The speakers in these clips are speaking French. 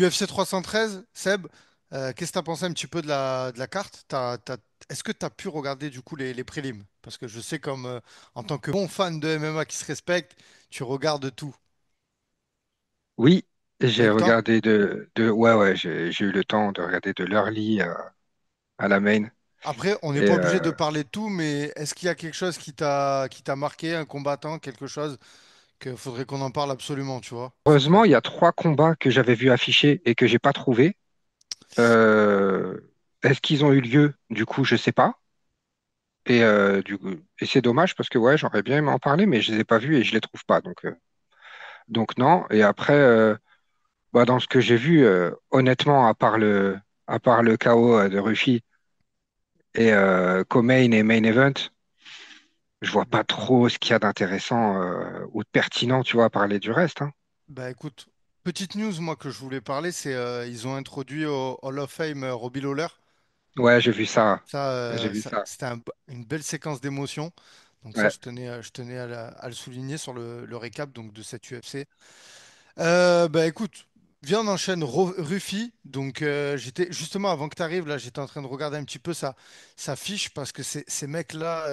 l'UFC 313, Seb, qu'est-ce que tu as pensé un petit peu de la carte? Est-ce que tu as pu regarder du coup les prélims? Parce que je sais comme en tant que bon fan de MMA qui se respecte, tu regardes tout. Oui, T'as eu j'ai le temps? regardé ouais, j'ai eu le temps de regarder de l'early à la main. Après, on n'est Et pas obligé de parler de tout, mais est-ce qu'il y a quelque chose qui t'a marqué, un combattant, quelque chose que faudrait qu'on en parle absolument, tu vois? heureusement, il y a trois combats que j'avais vus affichés et que j'ai pas trouvé. Euh, Est-ce qu'ils ont eu lieu? Du coup, je sais pas. Et c'est dommage parce que ouais, j'aurais bien aimé en parler, mais je les ai pas vus et je les trouve pas. Donc non. Et après, bah, dans ce que j'ai vu, honnêtement, à part le KO de Ruffy et co-main et main event. Je vois pas trop ce qu'il y a d'intéressant ou de pertinent, tu vois, à parler du reste, hein. Bah écoute, petite news, moi, que je voulais parler, c'est ils ont introduit au Hall of Fame Robbie Lawler. Ouais, j'ai vu ça. Ça, J'ai vu ça. c'était une belle séquence d'émotion. Donc ça, Ouais. je tenais à le souligner sur le récap donc, de cette UFC. Bah écoute, viens on enchaîne Ruffy. Donc j'étais justement avant que tu arrives là, j'étais en train de regarder un petit peu sa fiche parce que ces mecs-là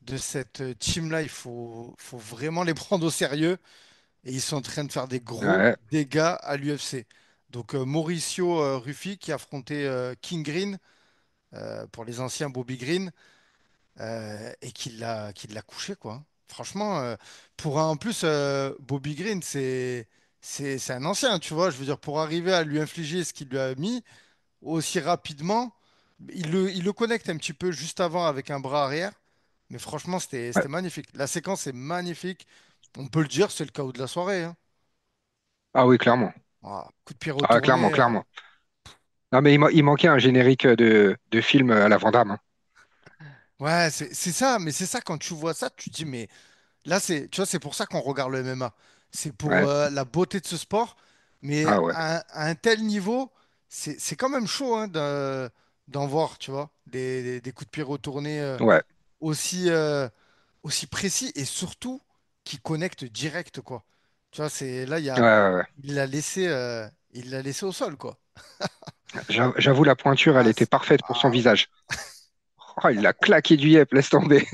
de cette team-là, il faut vraiment les prendre au sérieux et ils sont en train de faire des gros Ouais. dégâts à l'UFC. Donc Mauricio Ruffy qui affrontait King Green pour les anciens Bobby Green et qui l'a couché, quoi. Franchement, en plus, Bobby Green, c'est un ancien, tu vois. Je veux dire, pour arriver à lui infliger ce qu'il lui a mis aussi rapidement, il le connecte un petit peu juste avant avec un bras arrière. Mais franchement, c'était Ouais. c'était magnifique. La séquence est magnifique. On peut le dire, c'est le chaos de la soirée, hein. Ah oui, clairement. Ah, coup de pied Ah, clairement, retourné. clairement. Non, mais il manquait un générique de film à la Van Damme, hein. Ouais, c'est ça. Mais c'est ça, quand tu vois ça, tu te dis, mais là, tu vois, c'est pour ça qu'on regarde le MMA. C'est pour Ouais. la beauté de ce sport. Mais Ah ouais. à un tel niveau, c'est quand même chaud hein, d'en voir, tu vois, des coups de pied retournés Ouais. aussi, aussi précis et surtout qui connectent direct, quoi. Tu vois, là, Ouais, ouais, ouais. il l'a laissé au sol, quoi. J'avoue, la pointure, elle Ah, était parfaite pour son ah, visage. Oh, il a claqué du yep, laisse tomber.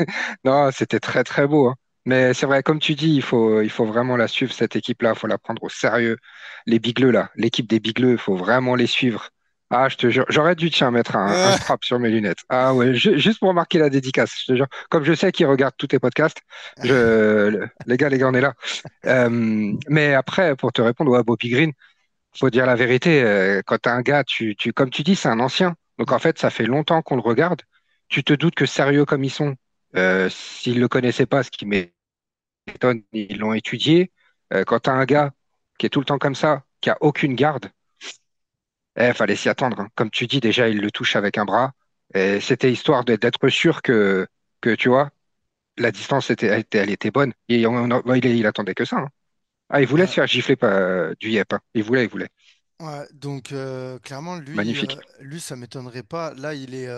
Non, c'était très très beau, hein. Mais c'est vrai, comme tu dis, il faut vraiment la suivre, cette équipe-là. Il faut la prendre au sérieux. Les Bigleux, là, l'équipe des Bigleux, il faut vraiment les suivre. Ah, je te jure, j'aurais dû, tiens, mettre un euh, strap sur mes lunettes. Ah ouais, juste pour marquer la dédicace, je te jure. Comme je sais qu'ils regardent tous tes podcasts, les gars, on est là. Mais après, pour te répondre, ouais, Bobby Green, faut dire la vérité. Quand t'as un gars, comme tu dis, c'est un ancien. Donc en fait, ça fait longtemps qu'on le regarde. Tu te doutes que sérieux comme ils sont, s'ils le connaissaient pas, ce qui m'étonne, ils l'ont étudié. Quand t'as un gars qui est tout le temps comme ça, qui a aucune garde, fallait s'y attendre, hein. Comme tu dis, déjà, il le touche avec un bras. Et c'était histoire d'être sûr que, tu vois, la distance elle était bonne. Et il attendait que ça, hein. Ah, il voulait se ouais. faire gifler du yep, hein. Il voulait. Ouais, donc clairement, Magnifique. lui, ça m'étonnerait pas. Là,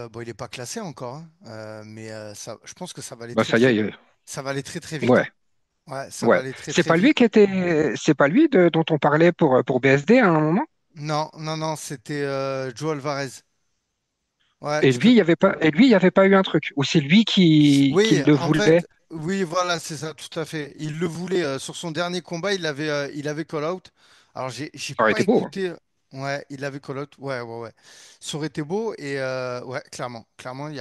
bon, il est pas classé encore, hein, mais je pense que ça va aller Bah, très ça y très, est. ça va aller très très vite, Ouais. hein. Ouais, ça va Ouais. aller très C'est très pas lui vite. c'est pas lui dont on parlait pour BSD à un moment? Non, non, non, c'était Joe Alvarez. Ouais, Et lui, il y avait pas eu un truc. Ou c'est lui qui oui, le en voulait. fait, oui, voilà, c'est ça, tout à fait. Il le voulait sur son dernier combat, il avait call out. Alors, j'ai Ça aurait pas été beau, hein. écouté. Ouais, il avait call out. Ouais, ouais, ouais. Ça aurait été beau et ouais, clairement, clairement, ouais,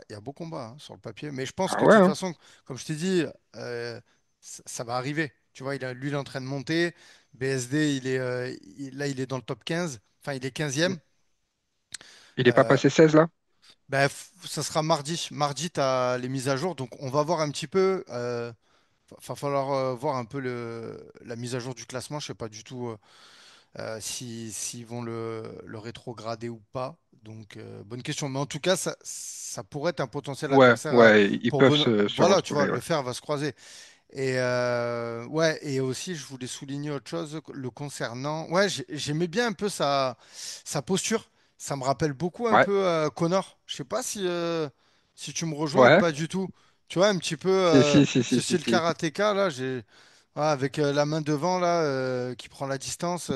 il y a beau combat hein, sur le papier. Mais je pense Ah que de ouais, toute hein. façon, comme je t'ai dit, ça va arriver. Tu vois, lui, il est en train de monter. BSD, là, il est dans le top 15. Enfin, il est 15e. Il est pas passé 16 là? Ben, ça sera mardi. Mardi, tu as les mises à jour. Donc, on va voir un petit peu. Va falloir voir un peu la mise à jour du classement. Je sais pas du tout s'ils vont le rétrograder ou pas. Donc, bonne question. Mais en tout cas, ça pourrait être un potentiel Ouais, adversaire ouais, ils pour peuvent Benoît. se Voilà, tu vois, retrouver, ouais. le fer va se croiser. Et ouais, et aussi, je voulais souligner autre chose le concernant. Ouais, j'aimais bien un peu sa posture. Ça me rappelle beaucoup un Ouais, peu Connor. Je sais pas si tu me rejoins ou ouais. pas du tout. Tu vois, un petit peu Si, si, si, ce si, si, style si. karatéka, là, ouais, avec la main devant, là, qui prend la distance.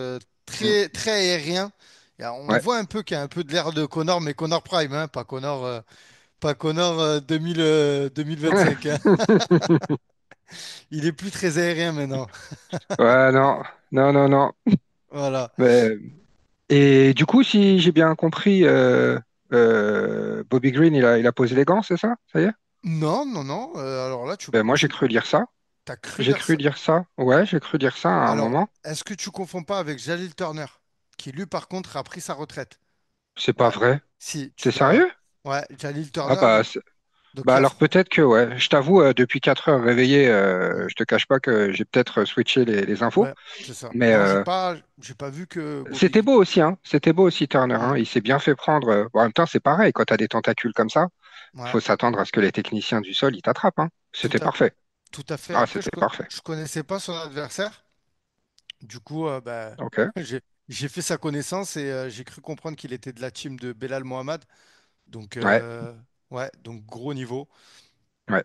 Mm. très, très aérien. Et on Ouais. voit un peu qu'il y a un peu de l'air de Connor, mais Connor Prime, hein, pas Connor 2000, 2025, hein. Il est plus très aérien maintenant. Ouais, non, non, non, non. Voilà. Mais- et du coup, si j'ai bien compris, Bobby Green, il a posé les gants, c'est ça? Ça y est? Non, non, non. Alors là, Ben, moi, j'ai cru lire ça. t'as cru J'ai lire cru ça. dire ça. Ouais, j'ai cru dire ça à un Alors, moment. est-ce que tu confonds pas avec Jalil Turner, qui lui, par contre, a pris sa retraite? C'est pas Ouais. vrai. Si, tu T'es dois. sérieux? Ouais, Jalil Ah Turner. bah, Donc, bah alors peut-être que ouais. Je t'avoue, depuis 4 heures réveillé, Hmm. je te cache pas que j'ai peut-être switché les infos. Ouais, c'est ça. Mais Non, j'ai pas vu que c'était Bobby. beau aussi, hein. C'était beau aussi Turner, Hmm. hein. Il s'est bien fait prendre. Bon, en même temps, c'est pareil. Quand t'as des tentacules comme ça, Ouais, faut s'attendre à ce que les techniciens du sol ils t'attrapent, hein. tout C'était à, parfait. tout à fait. Ah, Après, c'était parfait. je connaissais pas son adversaire. Du coup, bah, Ok. j'ai fait sa connaissance et j'ai cru comprendre qu'il était de la team de Belal Mohamed. Donc, Ouais. ouais, donc gros niveau. Ouais.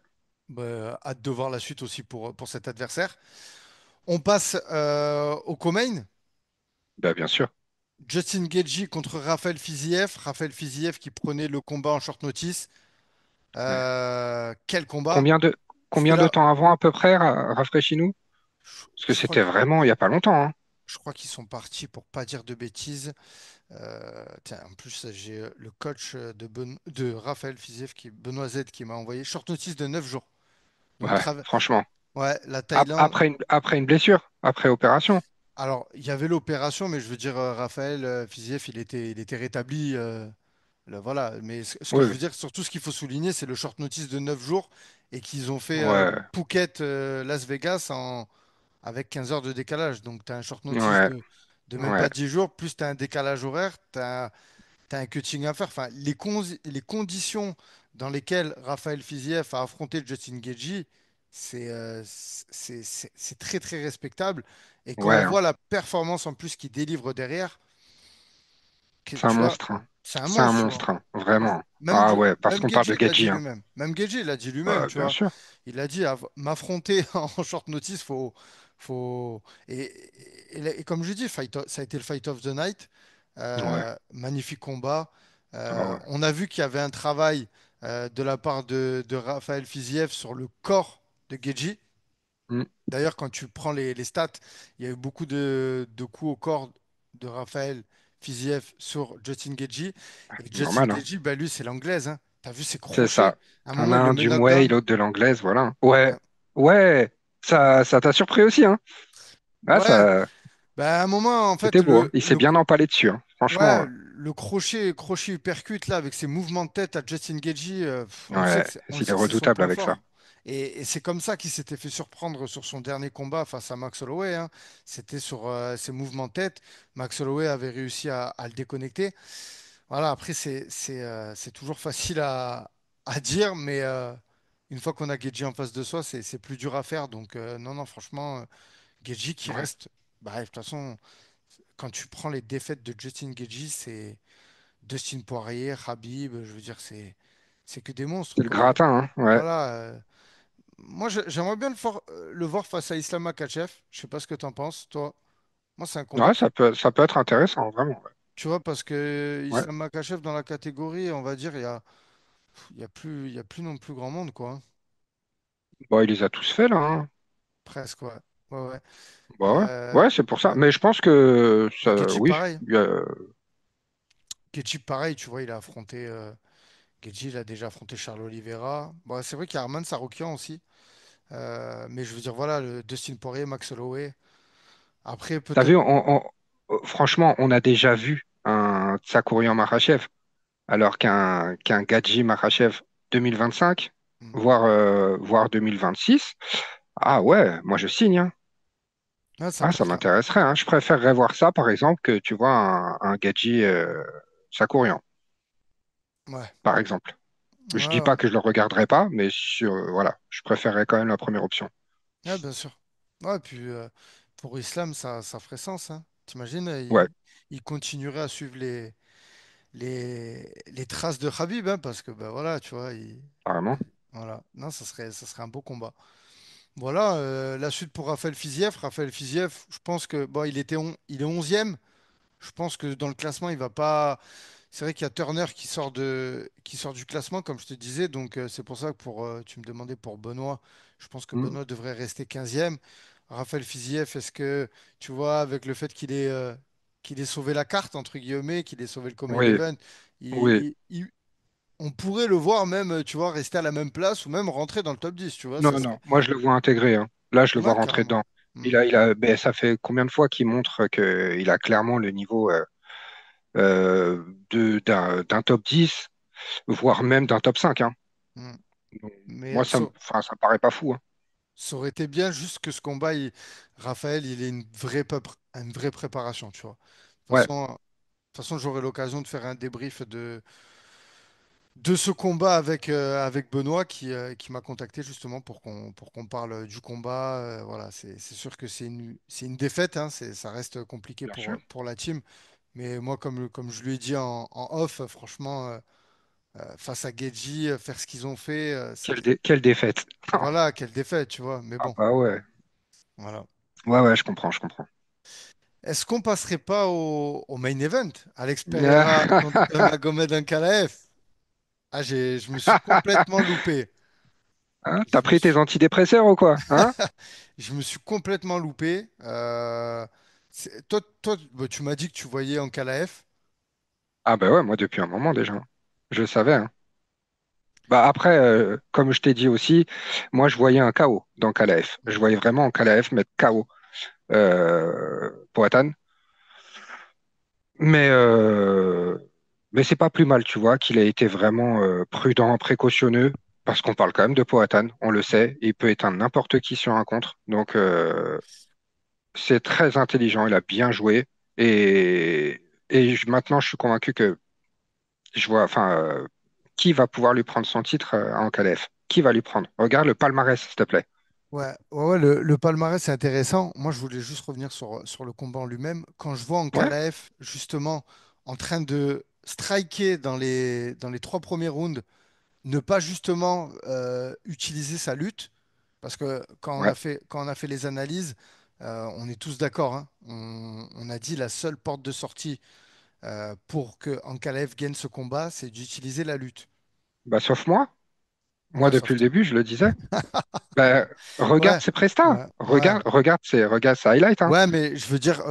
Bah, hâte de voir la suite aussi pour cet adversaire. On passe au co-main. Bah bien sûr. Justin Gaethje contre Rafael Fiziev. Rafael Fiziev qui prenait le combat en short notice. Ouais. Quel combat! Combien de combien de Celui-là, temps avant à peu près, rafraîchis-nous? Parce que je crois, c'était vraiment il y a pas longtemps, hein. je crois qu'ils sont partis pour pas dire de bêtises. Tiens, en plus, j'ai le coach de Raphaël Fiziev, Benoît Z, qui m'a envoyé short notice de 9 jours. Donc, Ouais, franchement. ouais, la Thaïlande. Après une blessure, après opération. Alors, il y avait l'opération, mais je veux dire, Raphaël Fiziev, il était rétabli. Voilà. Mais ce que Oui, je oui. veux dire, surtout ce qu'il faut souligner, c'est le short notice de 9 jours et qu'ils ont fait Ouais, Phuket, Las Vegas avec 15 heures de décalage. Donc, tu as un short notice ouais, de même ouais, pas 10 jours, plus tu as un décalage horaire, tu as un cutting à faire. Enfin, les conditions dans lesquelles Raphaël Fiziev a affronté Justin Gaethje, c'est très, très respectable. Et quand ouais, on hein. voit la performance en plus qu'il délivre derrière, C'est un tu vois, monstre, hein. c'est un C'est un monstre, tu vois. monstre, hein. Vraiment. Même, Ah ouais, parce même qu'on parle Gaethje, de il l'a dit Gedji, hein. lui-même. Même Gaethje, il l'a dit lui-même, Ouais, tu bien vois. sûr. Il a dit, m'affronter en short notice, faut... Et comme je dis, ça a été le Fight of the Night. Ouais, Magnifique combat. ah ouais. On a vu qu'il y avait un travail de la part de Raphaël Fiziev sur le corps de Gaethje. Hmm. D'ailleurs, quand tu prends les stats, il y a eu beaucoup de coups au corps de Raphaël Fiziev sur Justin Gaethje. Et Justin Normal, hein. Gaethje, bah, lui, c'est l'anglaise, hein. T'as vu ses C'est crochets? ça. À un T'en moment, as il le un met du Muay, knockdown. l'autre de l'anglaise, voilà. Ouais, Ouais. ouais. Ça t'a surpris aussi, hein. Ah, Ouais. ça, Bah, à un moment, en fait, c'était beau, hein. Il s'est bien empalé dessus, hein. Franchement, ouais, le crochet uppercut là avec ses mouvements de tête à Justin Gaethje, ouais, on il est sait que c'est son redoutable point avec fort. ça. Et c'est comme ça qu'il s'était fait surprendre sur son dernier combat face à Max Holloway, hein. C'était sur ses mouvements de tête. Max Holloway avait réussi à le déconnecter. Voilà, après c'est toujours facile à dire, mais une fois qu'on a Gaethje en face de soi, c'est plus dur à faire. Donc non, non, franchement, Gaethje qui Ouais. reste. Bah, de toute façon, quand tu prends les défaites de Justin Gaethje, c'est Dustin Poirier, Khabib, je veux dire, c'est que des monstres, C'est le quoi. gratin, hein. Ouais. Voilà. Moi, j'aimerais bien le voir face à Islam Makhachev. Je sais pas ce que tu en penses, toi. Moi, c'est un combat Ouais, qui, ça peut être intéressant, vraiment. tu vois, parce que Ouais. Islam Makhachev dans la catégorie, on va dire, il y a plus non plus grand monde, quoi, hein. Bon, il les a tous faits, là, hein. Presque, ouais. Ouais, ouais. Bah ouais. Ouais, c'est pour ça. Ouais. Mais je pense que Et ça, Gaethje, oui. pareil. Gaethje, pareil, tu vois, il a affronté. Gaethje, il a déjà affronté Charles Oliveira. Bon, c'est vrai qu'il y a Arman Saroukian aussi. Mais je veux dire, voilà, le Dustin Poirier, Max Holloway. Après, T'as peut-être. vu, franchement, on a déjà vu un Tsakurian Makhachev, alors qu'un Gadji Makhachev 2025, Hmm. voire 2026. Ah ouais, moi je signe, hein. Ah, ça Ah, peut ça être. m'intéresserait, hein. Je préférerais voir ça, par exemple, que tu vois un Gadji Sakurian, Ouais. par exemple. Ouais, Je dis ouais. pas que je le regarderai pas, mais voilà, je préférerais quand même la première option. Ouais, bien sûr. Ouais, puis pour Islam, ça ferait sens, hein. T'imagines, Ouais, il continuerait à suivre les traces de Khabib, hein, parce que, ben voilà, tu vois, carrément. voilà. Non, ça serait un beau combat. Voilà, la suite pour Raphaël Fiziev. Raphaël Fiziev, je pense que, bon, il est 11e. Je pense que dans le classement, il va pas. C'est vrai qu'il y a Turner qui sort du classement, comme je te disais. Donc, c'est pour ça que tu me demandais pour Benoît. Je pense que Hmm. Benoît devrait rester 15e. Raphaël Fiziev, est-ce que, tu vois, avec le fait qu'il ait sauvé la carte, entre guillemets, qu'il ait sauvé le co-main Oui, event, oui. on pourrait le voir même, tu vois, rester à la même place ou même rentrer dans le top 10, tu vois. Non, Ça serait. non, moi je le vois intégré, hein. Là, je le vois Ouais, rentrer carrément. dedans. Hmm, Ben, ça fait combien de fois qu'il montre qu'il a clairement le niveau d'un top 10, voire même d'un top 5, hein. hmm. Donc, Mais moi, enfin, ça me paraît pas fou, hein. ça aurait été bien juste que ce combat, Raphaël, il ait une vraie préparation, tu vois. Ouais, De toute façon, j'aurai l'occasion de faire un débrief de ce combat avec Benoît qui m'a contacté justement pour qu'on parle du combat. Voilà, c'est sûr que c'est une défaite, hein, ça reste compliqué bien sûr. pour la team. Mais moi, comme je lui ai dit en off, franchement, face à Geji, faire ce qu'ils ont fait, Quelle défaite. voilà, quelle défaite, tu vois. Mais Ah bon, bah ouais. voilà. Ouais, ouais, je comprends, je comprends. Est-ce qu'on passerait pas au main event? Alex Pereira contre Magomed Ankalaev? Ah, je me suis complètement loupé. Hein, Je t'as me pris tes suis, antidépresseurs ou quoi? Hein? je me suis complètement loupé. Toi, bah, tu m'as dit que tu voyais Ankalaev. Ah bah ouais, moi depuis un moment déjà. Je le savais, hein. Bah après, comme je t'ai dit aussi, moi je voyais un KO dans Kalaev. Je Hmm. voyais vraiment Kalaev mettre KO Poatan. Mais, euh, mais c'est pas plus mal, tu vois, qu'il a été vraiment prudent, précautionneux, parce qu'on parle quand même de Poatan, on le sait, il peut éteindre n'importe qui sur un contre. Donc c'est très intelligent, il a bien joué. Maintenant, je suis convaincu que je vois, enfin, qui va pouvoir lui prendre son titre en KDF? Qui va lui prendre? Regarde le palmarès, s'il te plaît. Ouais, le palmarès, c'est intéressant. Moi, je voulais juste revenir sur le combat en lui-même. Quand je vois Ouais, Ankalaev, justement, en train de striker dans les trois premiers rounds, ne pas justement utiliser sa lutte, parce que ouais. quand on a fait les analyses, on est tous d'accord, hein. On a dit la seule porte de sortie pour que Ankalaev gagne ce combat, c'est d'utiliser la lutte. Bah, sauf moi. Moi, Ouais, depuis sauf le toi. début, je le disais. Bah, regarde Ouais, ses prestats. ouais, ouais. Regarde ses highlights, hein. Ouais, mais je veux dire,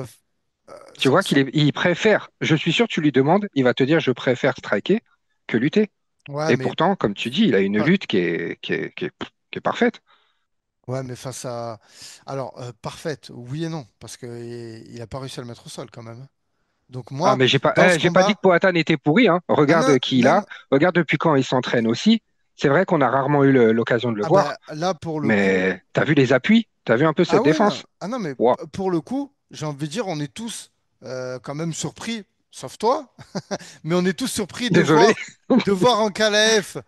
Tu vois il préfère, je suis sûr, tu lui demandes, il va te dire je préfère striker que lutter. ouais, Et mais pourtant, comme tu dis, il a une fa- lutte qui est parfaite. ouais, mais face à alors parfaite, oui et non, parce que il a pas réussi à le mettre au sol quand même, hein. Donc Ah, moi, mais dans ce j'ai pas dit combat, que Poatan était pourri, hein. ah non, Regarde qui il non, a, non. regarde depuis quand il s'entraîne aussi. C'est vrai qu'on a rarement eu l'occasion de le Ah ben voir, là pour le coup, mais t'as vu les appuis? T'as vu un peu ah cette ouais, non, défense? ah non, mais Wow. pour le coup, j'ai envie de dire, on est tous quand même surpris, sauf toi, mais on est tous surpris Désolé. de voir Ankalaev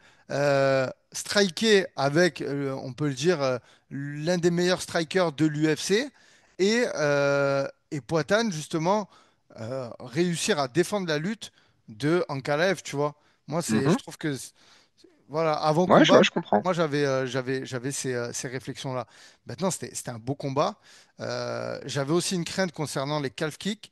striker avec, on peut le dire, l'un des meilleurs strikers de l'UFC et Poatan, justement, réussir à défendre la lutte de Ankalaev, tu vois. Moi, Mhm. je trouve que, voilà, avant Ouais, combat, je comprends. moi, j'avais ces réflexions-là. Maintenant, c'était un beau combat. J'avais aussi une crainte concernant les calf kicks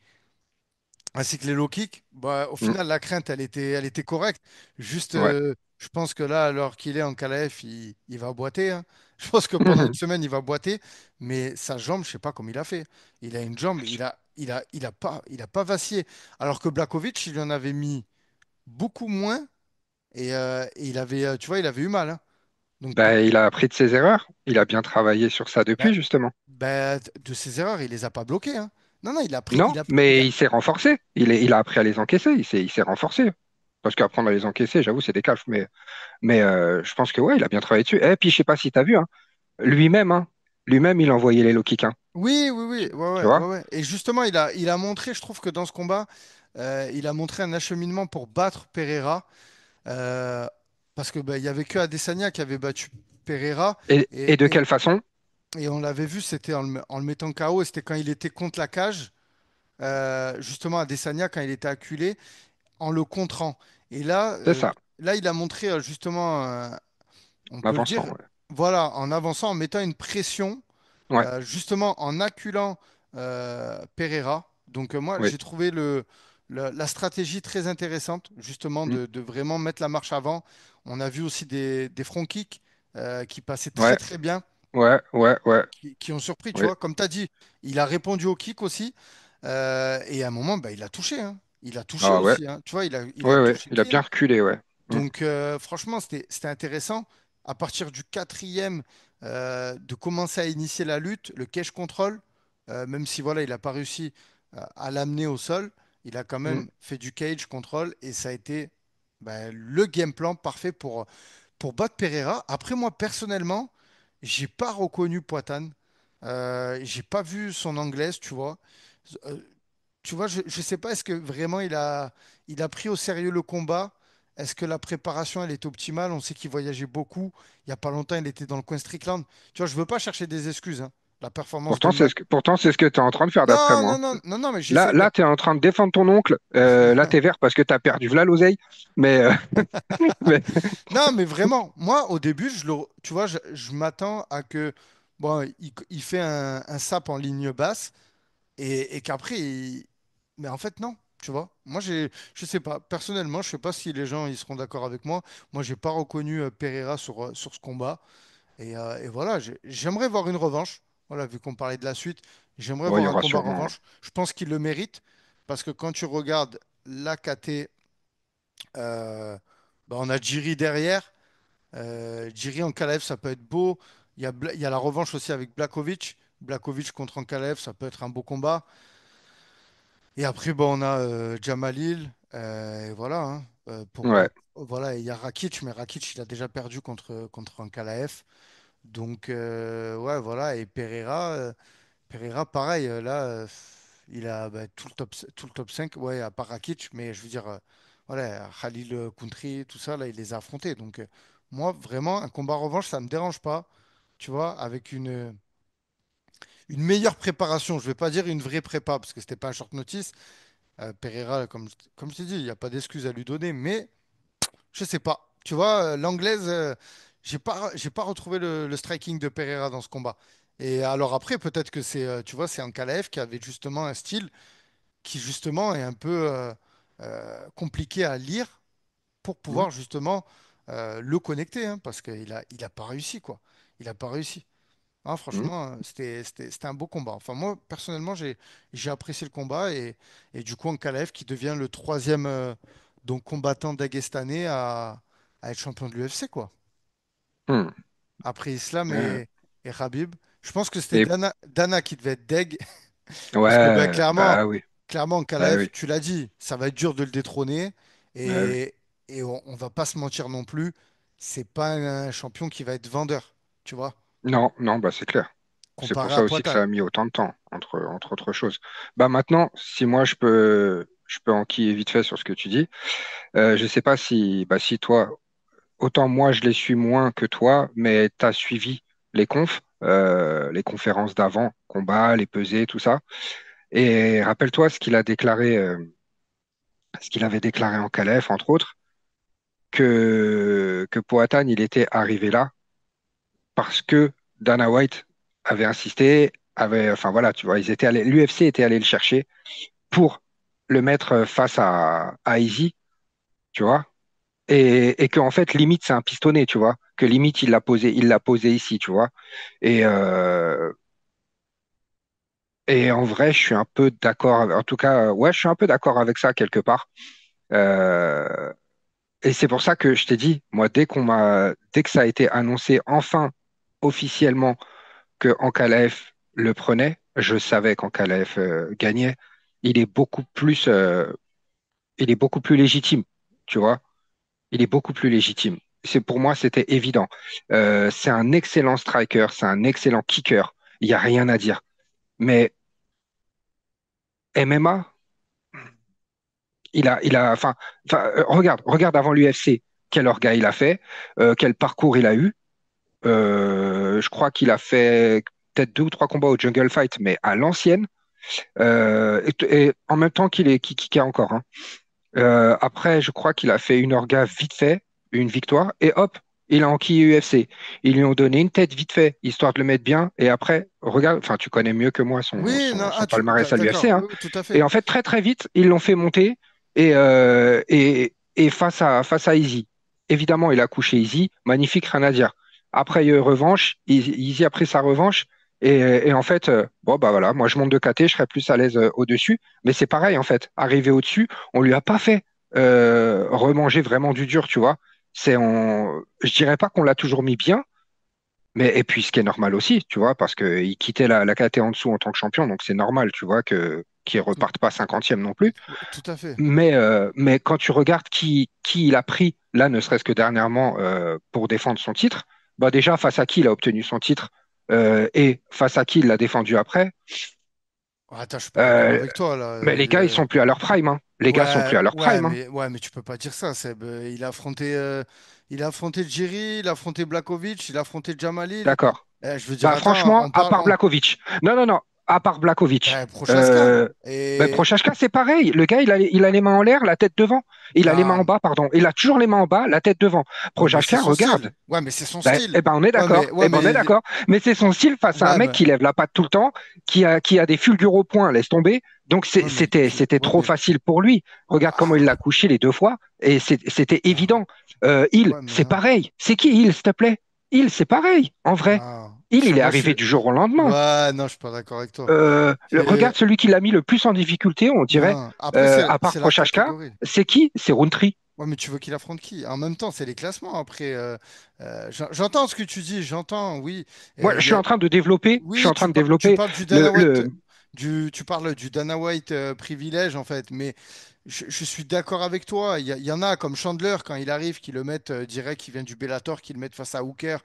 ainsi que les low kicks. Bah, au Mm. final, la crainte, elle était correcte. Juste, Ouais. je pense que là, alors qu'il est en KLF, il va boiter, hein. Je pense que pendant une semaine, il va boiter. Mais sa jambe, je sais pas comment il a fait. Il a une jambe, il a pas vacillé. Alors que Blakovic, il en avait mis beaucoup moins et il avait, tu vois, il avait eu mal, hein. Donc, Bah, il a appris de ses erreurs. Il a bien travaillé sur ça bah, depuis, justement. de ses erreurs, il les a pas bloquées, hein. Non, non, Non, mais il s'est renforcé. Il a appris à les encaisser. Il s'est renforcé. Parce qu'apprendre à les encaisser, j'avoue, c'est des calfs. Mais je pense que ouais, il a bien travaillé dessus. Et puis, je sais pas si tu as vu, hein, lui-même, hein, lui-même, il envoyait les low kicks, hein. Oui, oui, oui, Tu vois? ouais, ouais. Et justement, il a montré, je trouve que dans ce combat, il a montré un acheminement pour battre Pereira. euh, parce que bah, il y avait que Adesanya qui avait battu Pereira. Et de quelle façon? Et on l'avait vu, c'était en le mettant KO, et c'était quand il était contre la cage. Justement, Adesanya, quand il était acculé, en le contrant. Et C'est ça. là, il a montré justement, on En peut le avançant, dire, ouais. voilà, en avançant, en mettant une pression Ouais, justement en acculant Pereira. Donc moi, Oui. j'ai trouvé la stratégie très intéressante, justement, Mm. de vraiment mettre la marche avant. On a vu aussi des front kicks qui passaient très Ouais, très bien, ouais, ouais, ouais. qui ont surpris, tu Oui. vois. Comme tu as dit, il a répondu au kick aussi. Et à un moment, bah, il a touché, hein. Il a touché Ah ouais. aussi, hein. Tu vois, il a Ouais, ouais. touché Il a bien clean. reculé, ouais. Mm. Donc, franchement, c'était intéressant. À partir du quatrième, de commencer à initier la lutte, le cage control, même si voilà, il n'a pas réussi à l'amener au sol, il a quand Mm. même fait du cage control et ça a été ben, le game plan parfait pour battre Pereira. Après, moi, personnellement, j'ai pas reconnu Poatan. J'ai pas vu son anglaise, tu vois. Euh, Tu vois, je ne sais pas, est-ce que vraiment il a pris au sérieux le combat? Est-ce que la préparation, elle est optimale? On sait qu'il voyageait beaucoup. Il n'y a pas longtemps, il était dans le coin Strickland. Tu vois, je ne veux pas chercher des excuses, hein. La performance de Matt. Pourtant, c'est ce que tu es en train de faire d'après Non, moi, non, hein. non, non, non, mais Là, j'essaie de. là, tu es en train de défendre ton oncle. Là, tu es vert parce que tu as perdu v'là l'oseille. Mais, mais- Non, mais vraiment, moi, au début, tu vois, je m'attends à que. Bon, il fait un sap en ligne basse. Et qu'après, mais en fait, non, tu vois. Moi, je sais pas. Personnellement, je sais pas si les gens ils seront d'accord avec moi. Moi, j'ai pas reconnu Pereira sur ce combat. Et voilà, j'aimerais voir une revanche. Voilà, vu qu'on parlait de la suite, j'aimerais bon, il y voir un aura combat sûrement. revanche. Je pense qu'il le mérite parce que quand tu regardes l'AKT, bah, on a Jiri derrière. Jiri Ankalaev, ça peut être beau. Il y a la revanche aussi avec Blakovic. Blakovic contre Ankalaev, ça peut être un beau combat. Et après, bon, on a Jamalil, et voilà, hein, Ouais. voilà, il y a Rakic, mais Rakic, il a déjà perdu contre Ankalaev. Donc, ouais, voilà. Et Pereira pareil, là, il a bah, tout le top 5 ouais, à part Rakic, mais je veux dire, voilà, Khalil Kountri, tout ça, là, il les a affrontés. Donc, moi, vraiment, un combat revanche, ça me dérange pas, tu vois, avec une meilleure préparation. Je vais pas dire une vraie prépa, parce que c'était pas un short notice. Pereira, comme je t'ai dit, il n'y a pas d'excuse à lui donner, mais je sais pas. Tu vois, l'anglaise, j'ai pas retrouvé le striking de Pereira dans ce combat. Et alors après, peut-être que tu vois, c'est Ankalaev qui avait justement un style qui justement est un peu compliqué à lire pour Mm. pouvoir justement le connecter, hein, parce il a pas réussi, quoi. Il a pas réussi. Ah, Mm. franchement, c'était un beau combat. Enfin, moi, personnellement, j'ai apprécié le combat et du coup, Ankalaev qui devient le troisième donc combattant daguestanais à être champion de l'UFC, quoi. Mm. Après Islam Euh, et Khabib. Je pense que c'était et Dana qui devait être deg parce que ben, ouais, bah oui, clairement, bah Ankalaev, oui. tu l'as dit, ça va être dur de le détrôner Bah oui. et on va pas se mentir non plus, c'est pas un champion qui va être vendeur, tu vois, Non, non, bah c'est clair. C'est pour comparé à ça aussi que ça Poatan. a mis autant de temps, entre autres choses. Bah maintenant, si moi je peux enquiller vite fait sur ce que tu dis. Je sais pas si, bah si toi, autant moi je les suis moins que toi, mais tu as suivi les conférences d'avant, combat, les pesées, tout ça. Et rappelle-toi ce qu'il avait déclaré en Calef, entre autres, que Poatan, il était arrivé là parce que Dana White avait insisté, enfin voilà, tu vois, l'UFC était allé le chercher pour le mettre face à Izzy, tu vois, et que en fait limite c'est un pistonné, tu vois, que limite il l'a posé ici, tu vois, et et en vrai je suis un peu d'accord, en tout cas ouais je suis un peu d'accord avec ça quelque part. Euh, et c'est pour ça que je t'ai dit, moi dès que ça a été annoncé enfin officiellement que Ankalaev le prenait, je savais qu'Ankalaev gagnait. Il est beaucoup plus, il est beaucoup plus légitime, tu vois. Il est beaucoup plus légitime. C'est pour moi, c'était évident. C'est un excellent striker, c'est un excellent kicker. Il n'y a rien à dire. Mais MMA, regarde avant l'UFC, quel orga il a fait, quel parcours il a eu. Je crois qu'il a fait peut-être deux ou trois combats au Jungle Fight, mais à l'ancienne. Et en même temps qu'il kickait encore, hein. Après, je crois qu'il a fait une orga vite fait, une victoire, et hop. il est en qui UFC. Ils lui ont donné une tête vite fait, histoire de le mettre bien. Et après, regarde, enfin, tu connais mieux que moi Oui, non, son palmarès à l'UFC, d'accord, hein. oui, oui, tout à Et fait. en fait, très très vite, ils l'ont fait monter. Et face à Izzy, évidemment, il a couché Izzy, magnifique, rien à dire. Après, il y a eu revanche, Izzy a pris sa revanche. Et en fait, bon, bah voilà, moi je monte de KT, je serais plus à l'aise au-dessus. Mais c'est pareil, en fait, arrivé au-dessus, on lui a pas fait remanger vraiment du dur, tu vois. Je dirais pas qu'on l'a toujours mis bien, mais et puis ce qui est normal aussi, tu vois, parce qu'il quittait la KT en dessous en tant que champion, donc c'est normal, tu vois, que qu'il Tout, reparte pas 50e non plus. tout à fait. Mais quand tu regardes qui il a pris, là, ne serait-ce que dernièrement, pour défendre son titre, bah déjà, face à qui il a obtenu son titre et face à qui il l'a défendu après, Oh, attends, je suis pas d'accord euh, avec toi là. mais les gars, ils sont plus à leur prime, hein. Les gars sont plus à leur prime, hein. Ouais, mais tu peux pas dire ça, Seb. Il a affronté Jiri, il a affronté Blakovic, il a affronté Jamalil. D'accord. Je veux dire, Bah attends, franchement, à part Blakovic. Non, non, non, à part Blakovic. Prochaska. Bah, Et Prochazka, c'est pareil. Le gars, il a les mains en l'air, la tête devant. Il a les mains en non, bas, pardon. Il a toujours les mains en bas, la tête devant. ouais, mais c'est Prochazka, son style. regarde. Ouais, mais c'est son Ben, style. eh ben, on est d'accord. Ouais, Eh ben, on est mais d'accord. Mais c'est son style face à un ouais, mec mais qui lève la patte tout le temps, qui a des fulgures au point, laisse tomber. Donc, c'était ouais, trop mais facile pour lui. Regarde comment il l'a couché les deux fois. Et c'était évident. ouais, mais C'est non, pareil. C'est qui Hill, s'il te plaît? Hill, c'est pareil, en vrai. non. Il est Moi, arrivé du jour au lendemain. ouais, non, je suis pas d'accord avec toi. Regarde C'est- celui qui l'a mis le plus en difficulté, on dirait, Non, après, c'est à part c'est la Prochazka. catégorie. C'est qui? C'est Rountree. Ouais, mais tu veux qu'il affronte qui? En même temps, c'est les classements. Après, j'entends ce que tu dis, j'entends, oui. Moi, je Il y suis a, en train de développer, je suis oui, en train de tu développer parles du Dana le, White, le, tu parles du Dana White privilège en fait, mais je suis d'accord avec toi. Il y en a comme Chandler quand il arrive, qui le mettent direct, qui vient du Bellator, qui le mettent face à Hooker,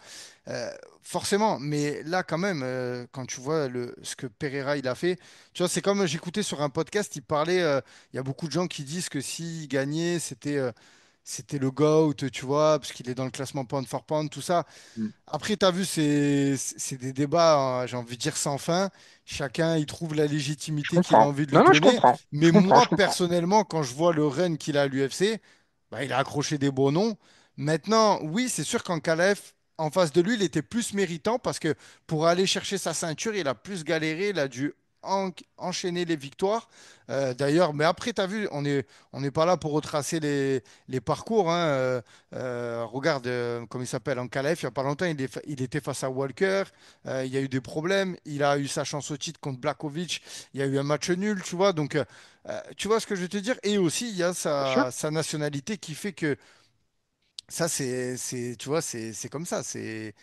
Euh, forcément. Mais là, quand même, quand tu vois ce que Pereira il a fait, tu vois, c'est comme j'écoutais sur un podcast, il parlait. Il y a beaucoup de gens qui disent que s'il gagnait, c'était le GOAT, tu vois, parce qu'il est dans le classement pound for pound, tout ça. Après, tu as vu, c'est des débats, hein, j'ai envie de dire sans fin. Chacun, il trouve la Je légitimité qu'il a comprends. envie de lui Non, non, je donner. comprends. Mais Je comprends, moi, je comprends. personnellement, quand je vois le run qu'il a à l'UFC, bah, il a accroché des beaux noms. Maintenant, oui, c'est sûr qu'en Calef, en face de lui, il était plus méritant parce que pour aller chercher sa ceinture, il a plus galéré. Il a dû enchaîner les victoires. D'ailleurs, mais après, tu as vu, on n'est pas là pour retracer les parcours, hein. Regarde, comment il s'appelle, en Calef, il n'y a pas longtemps, il était face à Walker. Il y a eu des problèmes. Il a eu sa chance au titre contre Blakovic. Il y a eu un match nul, tu vois. Donc, tu vois ce que je veux te dire. Et aussi, il y a Bien sûr. sa nationalité qui fait que ça, tu vois, c'est comme ça. C'est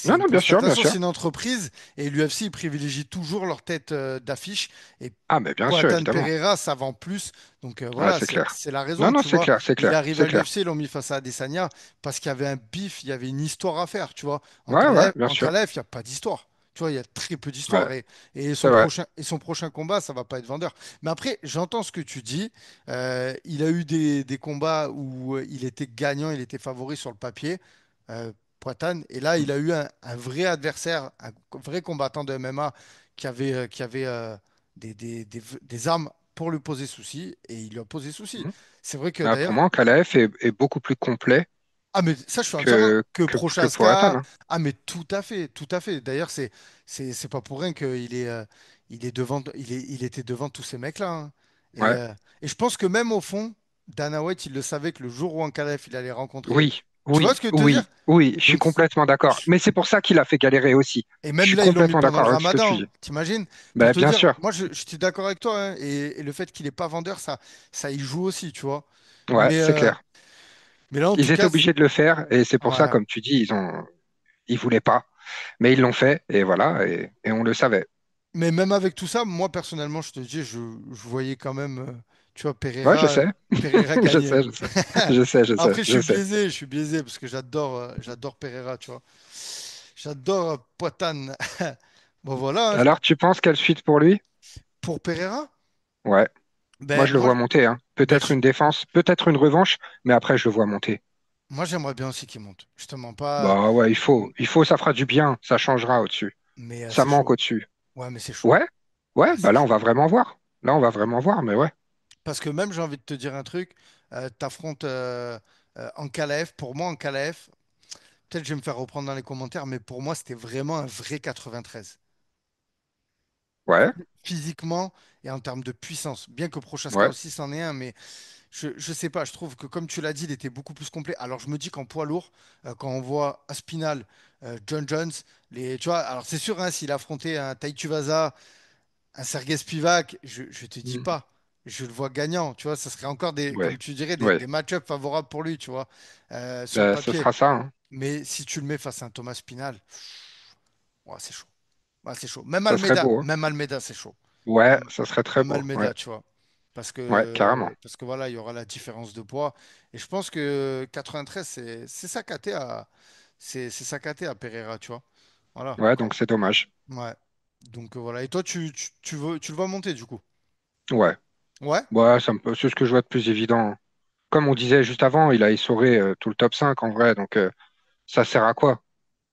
Non, une non, bien sûr, bien constatation, sûr. c'est une entreprise. Et l'UFC, ils privilégient toujours leur tête d'affiche. Et Ah, mais bien sûr, Poatan évidemment. Pereira, ça vend plus. Donc Ouais, voilà, c'est clair. c'est la Non, raison, non, tu c'est vois. clair, c'est Il clair, arrive c'est à clair. l'UFC, ils l'ont mis face à Adesanya parce qu'il y avait un bif, il y avait une histoire à faire, tu vois. Ouais, ouais, bien En sûr. Calef, il n'y a pas d'histoire. Tu vois, il y a très peu Ouais, d'histoire. c'est vrai. Et son prochain combat, ça va pas être vendeur. Mais après, j'entends ce que tu dis. Il a eu des combats où il était gagnant, il était favori sur le papier, euh, Poatan. Et là, il a eu un vrai adversaire, un vrai combattant de MMA qui avait des armes pour lui poser souci. Et il lui a posé souci. Mhm. C'est vrai que Pour d'ailleurs, moi, Kalaev est beaucoup plus complet ah, mais ça, je suis entièrement que que Poatan, Prochaska. hein. Ah, mais tout à fait, tout à fait. D'ailleurs, c'est pas pour rien il est devant, il était devant tous ces mecs-là, hein. Ouais. Et je pense que même au fond, Dana White, il le savait que le jour où Ankalaev il allait rencontrer. Oui, Tu vois oui, ce que je veux te dire? oui, oui, je suis Donc, complètement d'accord. Mais c'est pour ça qu'il a fait galérer aussi. et Je même suis là, ils l'ont mis complètement pendant le d'accord avec ce que tu Ramadan. dis. T'imagines? Pour Ben, te bien dire, sûr. moi, je suis d'accord avec toi, hein. Et le fait qu'il est pas vendeur, ça y joue aussi, tu vois. Ouais, Mais, c'est euh, clair. mais là, en tout Ils étaient cas, obligés de le faire et c'est pour ça, ouais. comme tu dis, ils voulaient pas. Mais ils l'ont fait et voilà, et on le savait. Mais même avec tout ça, moi personnellement, je te dis, je voyais quand même, tu vois, Ouais, je sais. Pereira Je gagner. sais, je sais. Je sais, je sais, Après, je sais. je suis biaisé parce que j'adore Pereira, tu vois. J'adore Poatan. Bon, voilà, hein, Alors, tu penses quelle suite pour lui? pour Pereira, Ouais. Moi, ben, je le vois monter, hein. ben, Peut-être une défense, peut-être une revanche, mais après, je le vois monter. moi, j'aimerais bien aussi qu'il monte. Justement, pas. Bah ouais, il faut, ça fera du bien, ça changera au-dessus. Mais Ça c'est manque chaud. au-dessus. Ouais, mais c'est chaud. Ouais, ouais, Ah, bah c'est là, on chaud. va vraiment voir. Là, on va vraiment voir, mais ouais. Parce que même, j'ai envie de te dire un truc, t'affrontes Ankalaev. Pour moi, Ankalaev. peut-être je vais me faire reprendre dans les commentaires, mais pour moi, c'était vraiment un vrai 93. Ouais, Physiquement et en termes de puissance. Bien que Prochaska ouais. aussi c'en est un, mais je sais pas, je trouve que comme tu l'as dit, il était beaucoup plus complet. Alors je me dis qu'en poids lourd, quand on voit Aspinal, John Jones, tu vois, alors c'est sûr, hein, s'il affrontait un Tai Tuivasa, un Sergej Spivak, je te dis Mm. pas, je le vois gagnant, tu vois, ça serait encore des, Ouais, comme tu dirais, des, ouais. des match-ups favorables pour lui, tu vois, sur le Ce papier. sera ça, hein. Mais si tu le mets face à un Thomas Spinal, ouah, c'est chaud. Ouais, c'est chaud. Ça serait beau, hein. Même Almeida, c'est chaud. Ouais, Même, ça serait très même beau. Ouais, Almeida, tu vois. ouais, carrément. Parce que voilà, il y aura la différence de poids. Et je pense que 93, c'est ça c'est ça à Pereira, tu vois. Voilà. Ouais, donc c'est dommage. Ouais. Donc voilà. Et toi, tu le vois monter du coup? Ouais, Ouais? ouais, c'est ce que je vois de plus évident. Comme on disait juste avant, il a essoré tout le top 5 en vrai, donc ça sert à quoi?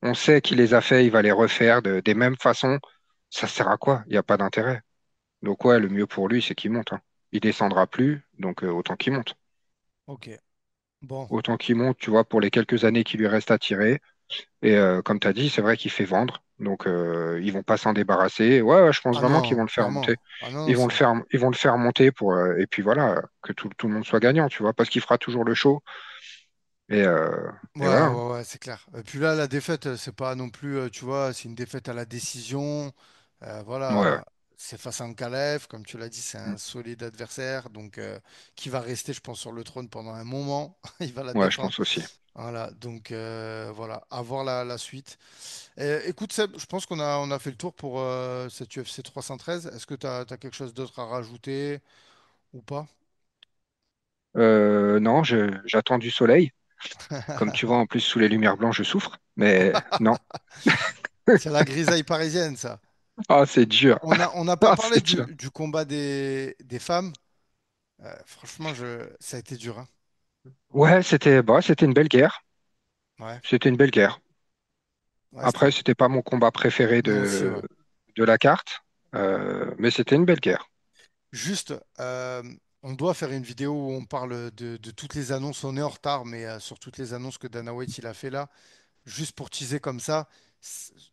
On sait qu'il les a fait, il va les refaire des mêmes façons. Ça sert à quoi? Il n'y a pas d'intérêt. Donc ouais, le mieux pour lui, c'est qu'il monte, hein. Il descendra plus, donc autant qu'il monte. Ok. Bon. Autant qu'il monte, tu vois, pour les quelques années qui lui restent à tirer. Et comme tu as dit, c'est vrai qu'il fait vendre. Donc ils vont pas s'en débarrasser. Ouais, ouais, je pense Ah vraiment qu'ils vont non, le faire clairement. monter. Ah non, non, c'est. Ils vont le faire monter pour et puis voilà, que tout le monde soit gagnant, tu vois, parce qu'il fera toujours le show. Et Ouais, voilà, hein. ouais, ouais, c'est clair. Et puis là, la défaite, c'est pas non plus, tu vois, c'est une défaite à la décision. Ouais, Voilà, c'est face à Ankalaev, comme tu l'as dit, c'est mm, un solide adversaire, donc qui va rester, je pense, sur le trône pendant un moment. Il va la ouais, je défendre. pense aussi. Voilà, donc voilà, à voir la suite. Écoute, Seb, je pense on a fait le tour pour cette UFC 313. Est-ce que tu as quelque chose d'autre à rajouter ou pas? Non, j'attends du soleil. Comme tu vois, en plus, sous les lumières blanches, je souffre. Mais non. C'est la grisaille parisienne, ça. Ah, c'est dur. On n'a pas Ah, parlé c'est dur. du combat des femmes. Franchement, ça a été dur, hein. Ouais, c'était une belle guerre. Ouais, C'était une belle guerre. ouais, Après, c'était pas mon combat préféré moi aussi, ouais. de la carte, mais c'était une belle guerre. Juste, on doit faire une vidéo où on parle de toutes les annonces. On est en retard, mais sur toutes les annonces que Dana White il a fait là, juste pour teaser comme ça,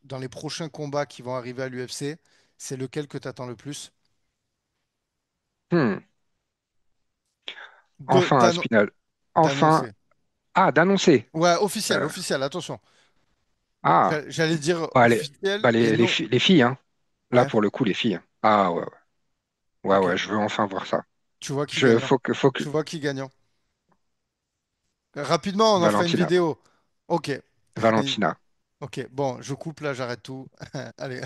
dans les prochains combats qui vont arriver à l'UFC, c'est lequel que tu attends le plus Hmm. de Enfin, Spinal. Enfin, d'annoncer. ah, d'annoncer. Ouais, officiel, Euh, officiel, attention. ah, J'allais dire bah, officiel et non. les filles, hein. Là, Ouais, pour le coup, les filles, hein. Ah, ouais, ouais, ouais, ok. ouais, je veux enfin voir ça. Tu vois qui gagnant. Faut que, Tu vois qui gagnant. Rapidement, on en fera une Valentina, vidéo. Ok. Valentina. Ok, bon, je coupe là, j'arrête tout. Allez,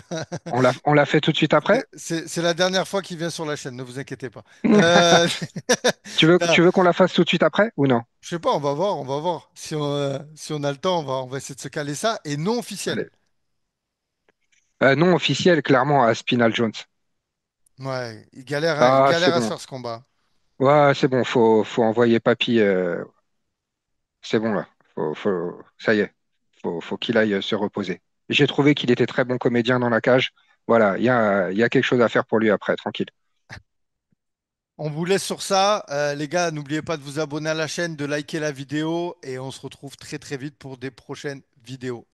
On l'a fait tout de suite après? c'est la dernière fois qu'il vient sur la chaîne, ne vous inquiétez pas. Euh, non, Tu veux qu'on la fasse tout de suite après ou non? je sais pas, on va voir, on va voir. Si on a le temps, on va essayer de se caler ça. Et non officiel. Allez. Non officiel, clairement, à Spinal Jones. Ouais, il galère, hein, il Ah, c'est galère à se bon. faire ce combat. Ouais, c'est bon, faut envoyer Papy. C'est bon là. Ça y est. Faut qu'il aille se reposer. J'ai trouvé qu'il était très bon comédien dans la cage. Voilà, il y a quelque chose à faire pour lui après, tranquille. On vous laisse sur ça. Les gars, n'oubliez pas de vous abonner à la chaîne, de liker la vidéo et on se retrouve très très vite pour des prochaines vidéos.